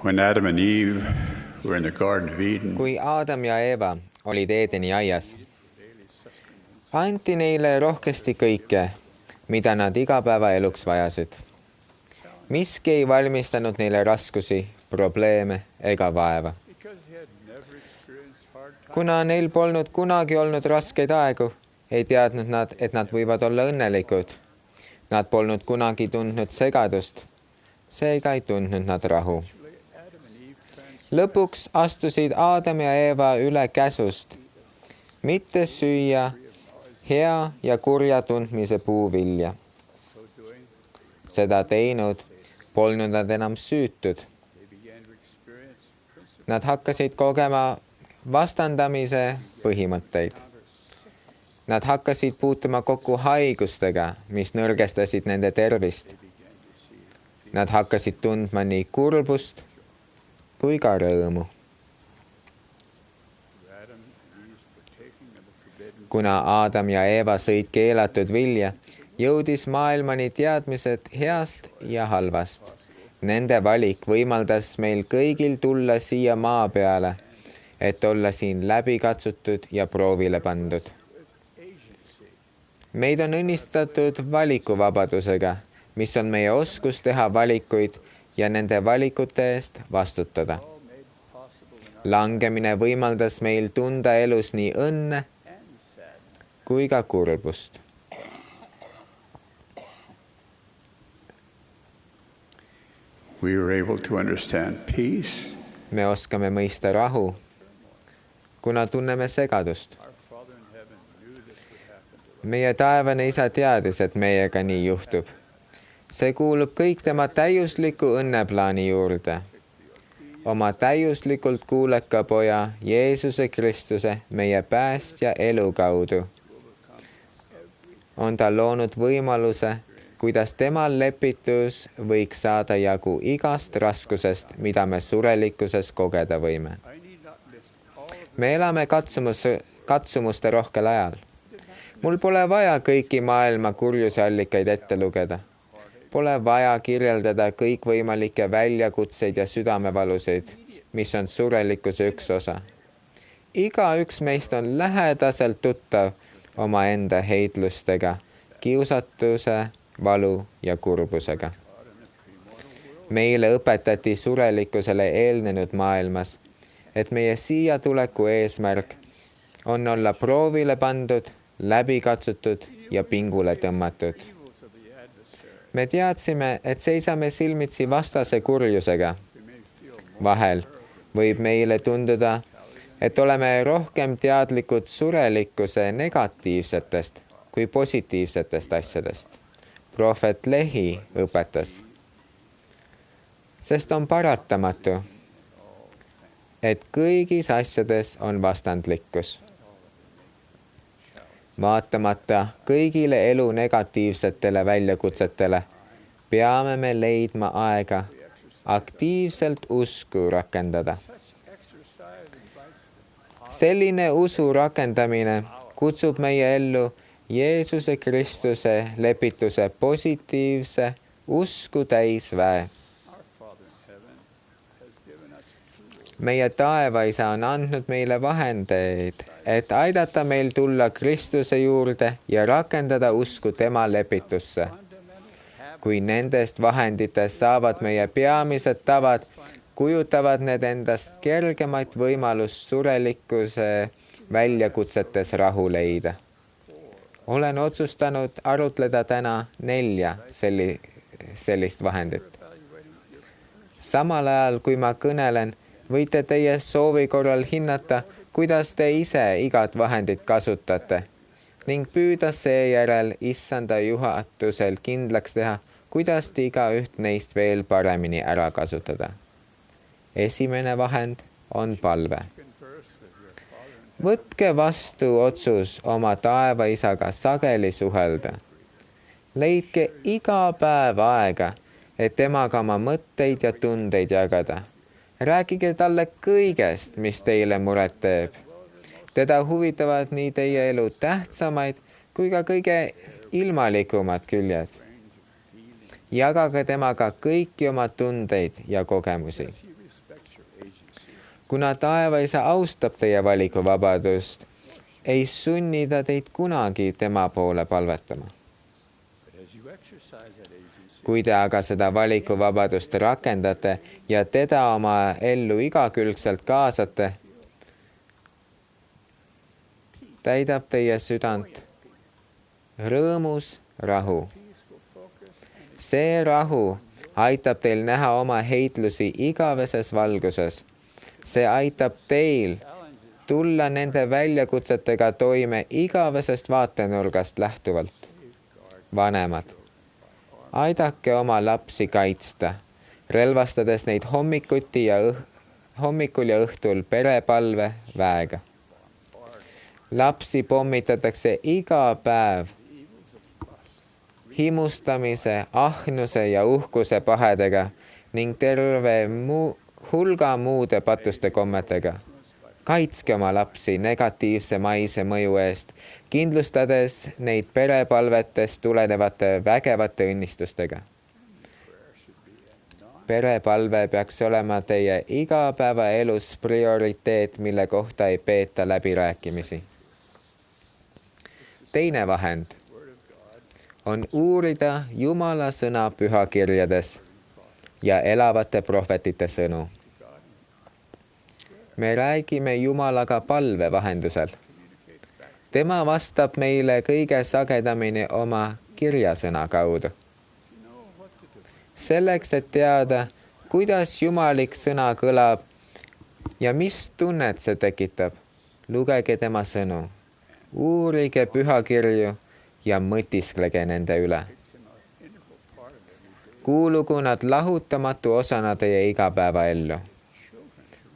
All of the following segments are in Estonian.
When Adam and Eve were in the Garden of Eden, kui Aadam ja Eeva olid Eedeni aias, anti neile rohkesti kõike, mida nad igapäevaeluks vajasid. Miski ei valmistanud neile raskusi, probleeme ega vaeva. Kuna neil polnud kunagi olnud raskeid aegu, ei teadnud nad, et nad võivad olla õnnelikud. Nad polnud kunagi tundnud segadust, seega ei tundnud nad rahu. Lõpuks astusid Aadam ja Eeva üle käsust, mitte süüa hea ja kurja tundmise puuvilja. Seda teinud polnud nad enam süütud. Nad hakkasid kogema vastandamise põhimõtteid. Nad hakkasid puutuma kokku haigustega, mis nõrgestasid nende tervist. Nad hakkasid tundma nii kurbust kui ka rõõmu. Kuna Aadam ja Eeva sõid keelatud vilja, jõudis maailmani teadmised heast ja halvast. Nende valik võimaldas meil kõigil tulla siia maa peale, et olla siin läbikatsutud ja proovile pandud. Meid on õnnistatud valikuvabadusega, mis on meie oskus teha valikuid ja nende valikute eest vastutada. Langemine võimaldas meil tunda elus nii õnne kui ka kurbust. we were able to understand peace, Me oskame mõista rahu, kuna tunneme segadust. Meie taevane isa teadis, et meiega nii juhtub. See kuulub kõik tema täiusliku õnneplaani juurde. Oma täiuslikult kuuleka poja Jeesuse Kristuse, meie päästja elu kaudu, on ta loonud võimaluse, kuidas temal lepitus võiks saada jagu igast raskusest, mida me surelikkuses kogeda võime. Me elame katsumuste rohkel ajal. Mul pole vaja kõiki maailma kurjuse allikaid ette lugeda. Pole vaja kirjeldada kõikvõimalikke väljakutseid ja südamevaluseid, mis on surelikkuse üks osa. Igaüks meist on lähedaselt tuttav omaenda heidlustega, kiusatuse, valu ja kurbusega. Meile õpetati surelikkusele eelnenud maailmas, et meie siia tuleku eesmärk on olla proovile pandud, läbi katsutud ja pingule tõmmatud. Me teadsime, et seisame silmitsi vastase kurjusega. Vahel võib meile tunduda, et oleme rohkem teadlikud surelikkuse negatiivsetest kui positiivsetest asjadest. Prohvet Lehi õpetas, sest on paratamatu, et kõigis asjades on vastandlikkus. Vaatamata kõigile elu negatiivsetele väljakutsetele peame me leidma aega aktiivselt usku rakendada. Selline usu rakendamine kutsub meie ellu Jeesuse Kristuse lepituse positiivse usku täis väe. Meie taevaisa on andnud meile vahendeid, et aidata meil tulla Kristuse juurde ja rakendada usku tema lepitusse. Kui nendest vahenditest saavad meie peamised tavad, kujutavad need endast kergemaid võimalust surelikkuse väljakutsetes rahu leida. Olen otsustanud arutleda täna 4 sellist vahendit. Samal ajal, kui ma kõnelen, võite teie soovi korral hinnata, kuidas te ise igat vahendit kasutate ning püüda seejärel issanda juhatusel kindlaks teha, kuidas te igaüht neist veel paremini ära kasutada. Esimene vahend on palve. Võtke vastu otsus oma taevaisaga sageli suhelda. Leidke iga päev aega, et temaga oma mõtteid ja tundeid jagada. Rääkige talle kõigest, mis teile muret teeb. Teda huvitavad nii teie elu tähtsamaid kui ka kõige ilmalikumad küljed. Jagage temaga kõiki oma tundeid ja kogemusi. kuna taevaisa austab teie valikuvabadust, ei sunni ta teid kunagi tema poole palvetama. Kui te aga seda valikuvabadust rakendate ja teda oma ellu igakülgselt kaasate, täidab teie südant rõõmus rahu. See rahu aitab teil näha oma heitlusi igaveses valguses. See aitab teil tulla nende väljakutsetega toime igavesest vaatenurgast lähtuvalt. Vanemad, aidake oma lapsi kaitsta, relvastades neid hommikul ja õhtul perepalve väega. Lapsi pommitatakse iga päev himustamise, ahnuse ja uhkuse pahedega ning terve hulga muude patuste kommetega. Kaitske oma lapsi negatiivse maise mõju eest, kindlustades neid perepalvetest tulenevate vägevate õnnistustega. Perepalve peaks olema teie igapäevaelus prioriteet, mille kohta ei peeta läbirääkimisi. Teine vahend on uurida Jumala sõna pühakirjades ja elavate prohvetite sõnu. Me räägime Jumalaga palve vahendusel. Tema vastab meile kõige sagedamini oma kirjasõna kaudu. Selleks, et teada, kuidas jumalik sõna kõlab ja mis tunnet see tekitab, lugege tema sõnu. Uurige pühakirju ja mõtisklege nende üle. Kuulugu nad lahutamatu osana teie igapäevaellu.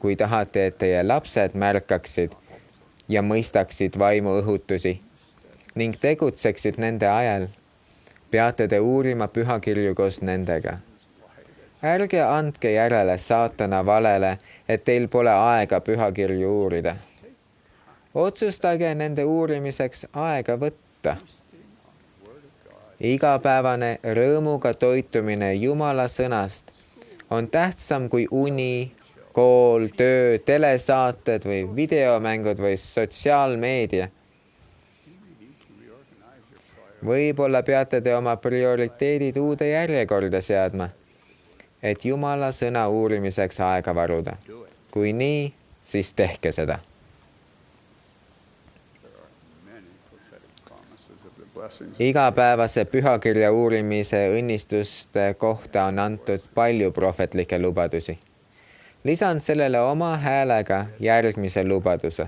Kui tahate, et teie lapsed märkaksid ja mõistaksid vaimu õhutusi ning tegutseksid nende ajal, peate te uurima pühakirju koos nendega. Ärge andke järele saatana valele, et teil pole aega pühakirju uurida. Otsustage nende uurimiseks aega võtta. Igapäevane rõõmuga toitumine Jumala sõnast on tähtsam kui uni, kool, töö, telesaated või videomängud või sotsiaalmeedia. Võib-olla peate te oma prioriteedid uude järjekorda seadma, et Jumala sõna uurimiseks aega varuda. Kui nii, siis tehke seda. Igapäevase pühakirja uurimise õnnistuste kohta on antud palju prohvetlikke lubadusi. Lisan sellele oma häälega järgmise lubaduse.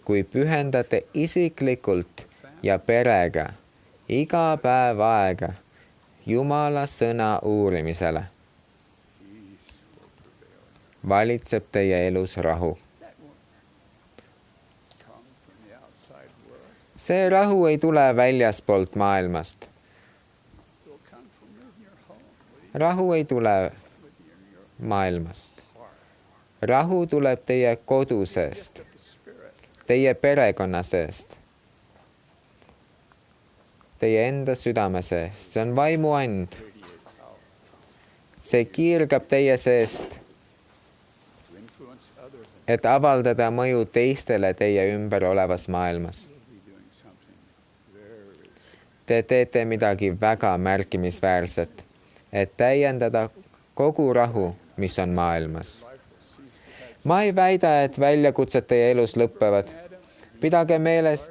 Kui pühendate isiklikult ja perega iga päev aega Jumala sõna uurimisele, valitseb teie elus rahu. See rahu ei tule väljaspoolt maailmast. Rahu ei tule maailmast. Rahu tuleb teie kodu seest, teie perekonna seest, teie enda südame seest. See on vaimuand. See kiirgab teie seest, et avaldada mõju teistele teie ümber olevas maailmas. Te teete midagi väga märkimisväärset, et täiendada kogu rahu, mis on maailmas. Ma ei väida, et väljakutsed teie elus lõppevad. Pidage meeles,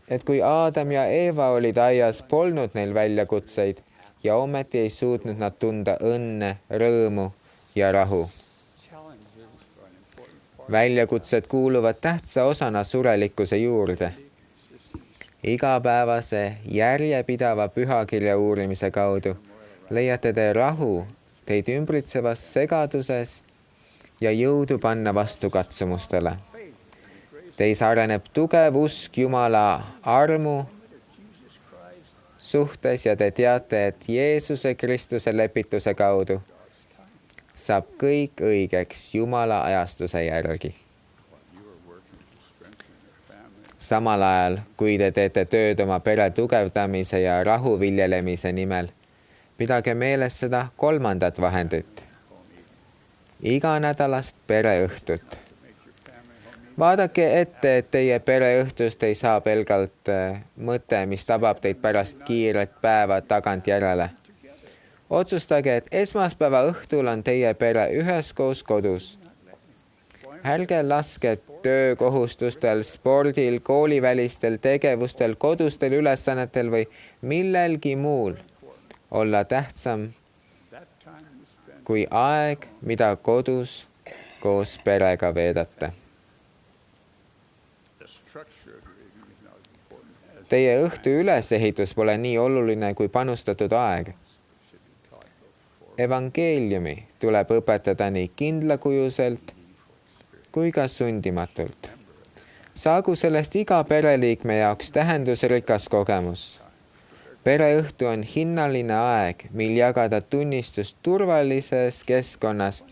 et kui Aadam ja Eeva olid aias, polnud neil väljakutseid ja ometi ei suutnud nad tunda õnne, rõõmu ja rahu. Väljakutsed kuuluvad tähtsa osana surelikkuse juurde. Igapäevase järjepidava pühakirja uurimise kaudu leiate te rahu teid ümbritsevas segaduses ja jõudu panna vastu katsumustele. Teis areneb tugev usk Jumala armu suhtes ja te teate, et Jeesuse Kristuse lepituse kaudu saab kõik õigeks Jumala ajastuse järgi. Samal ajal, kui te teete tööd oma pere tugevdamise ja rahu viljelemise nimel, pidage meeles seda kolmandat vahendit. iganädalast pereõhtut. Vaadake ette, et teie pereõhtust ei saa pelgalt mõte, mis tabab teid pärast kiiret päeva tagantjärele. Otsustage, et esmaspäeva õhtul on teie pere üheskoos kodus. Ärge laske töökohustustel, spordil, koolivälistel tegevustel, kodustel ülesannetel või millelgi muul olla tähtsam kui aeg, mida kodus koos perega veedate. Teie õhtu ülesehitus pole nii oluline kui panustatud aeg. Evangeeliumi tuleb õpetada nii kindlakujuselt kui ka sundimatult. Saagu sellest iga pereliikme jaoks tähendusrikas kogemus. Pereõhtu on hinnaline aeg, mil jagada tunnistust turvalises keskkonnas,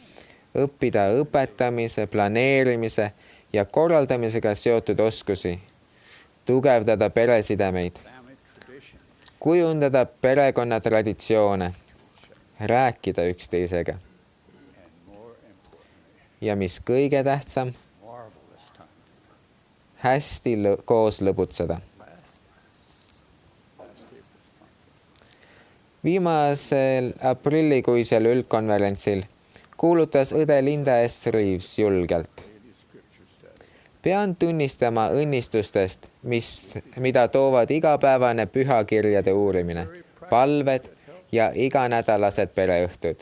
õppida õpetamise, planeerimise ja korraldamisega seotud oskusi, tugevdada peresidemeid, kujundada perekonna traditsioone, rääkida üksteisega. Ja mis kõige tähtsam, hästi koos lõbutseda. Viimasel aprillikuisel üldkonverentsil kuulutas õde Linda S. Reeves julgelt. Pean tunnistama õnnistustest, mida toovad igapäevane pühakirjade uurimine, palved ja iganädalased pereõhtud.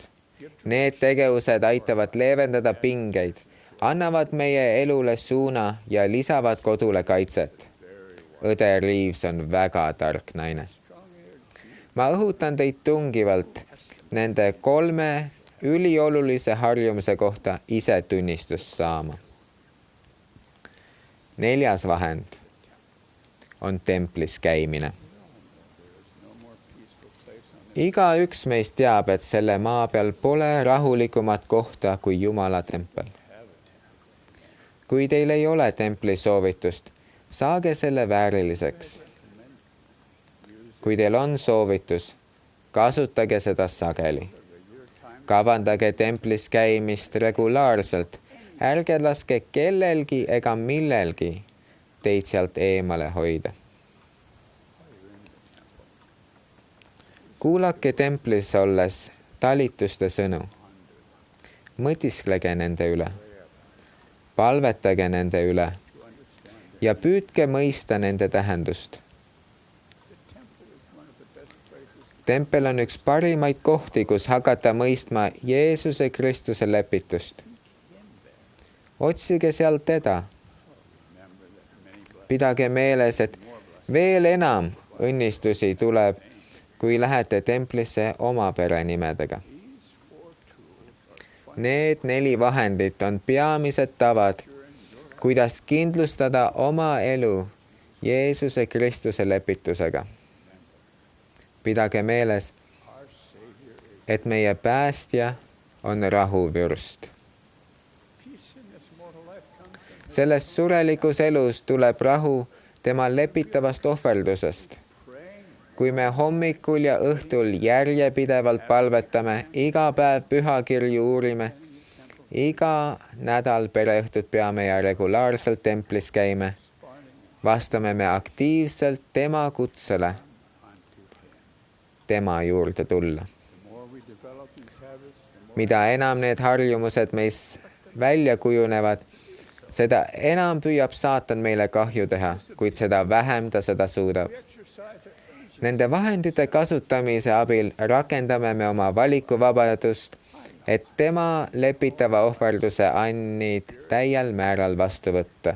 Need tegevused aitavad leevendada pingeid, annavad meie elule suuna ja lisavad kodule kaitset. Õde Reeves on väga tark naine. Ma õhutan teid tungivalt nende 3 üliolulise harjumuse kohta ise tunnistust saama. 4. vahend on templis käimine. Igaüks meist teab, et selle maa peal pole rahulikumat kohta kui Jumala tempel. Kui teil ei ole templi soovitust, saage selle vääriliseks. Kui teil on soovitus, kasutage seda sageli. Kavandage templis käimist regulaarselt. Ärge laske kellelgi ega millelgi teid sealt eemale hoida. Kuulake templis olles talituste sõnu. Mõtisklege nende üle. Palvetage nende üle ja püüdke mõista nende tähendust. Tempel on üks parimaid kohti, kus hakata mõistma Jeesuse Kristuse lepitust. Otsige sealt teda. Pidage meeles, et veel enam õnnistusi tuleb, kui lähete templisse oma perenimedega. Need 4 vahendit on peamised tavad, kuidas kindlustada oma elu Jeesuse Kristuse lepitusega. Pidage meeles, et meie päästja on rahuvürst. Selles surelikus elus tuleb rahu tema lepitavast ohverdusest. Kui me hommikul ja õhtul järjepidevalt palvetame, iga päev pühakirju uurime, iga nädal pereõhtut peame ja regulaarselt templis käime, vastame me aktiivselt tema kutsele, tema juurde tulla. Mida enam need harjumused meis välja kujunevad, seda enam püüab saatan meile kahju teha, kuid seda vähem ta seda suudab. Nende vahendite kasutamise abil rakendame me oma valikuvabadust, et tema lepitava ohverduse annid täiel määral vastu võtta.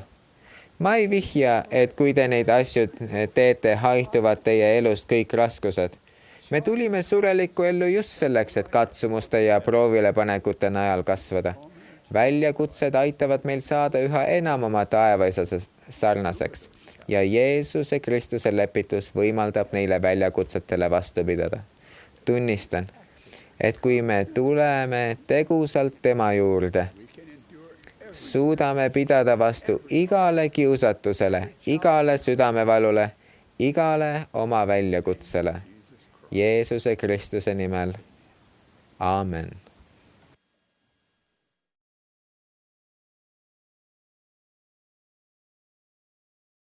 Ma ei vihja, et kui te neid asju teete, haihtuvad teie elust kõik raskused. Me tulime surelikku ellu just selleks, et katsumuste ja proovilepanekute najal kasvada. Väljakutsed aitavad meil saada üha enam oma taevaisa sarnaseks ja Jeesuse Kristuse lepitus võimaldab neile väljakutsetele vastu pidada. Tunnistan, et kui me tuleme tegusalt tema juurde, suudame pidada vastu igale kiusatusele, igale südamevalule, igale oma väljakutsele. Jeesuse Kristuse nimel. Aamen.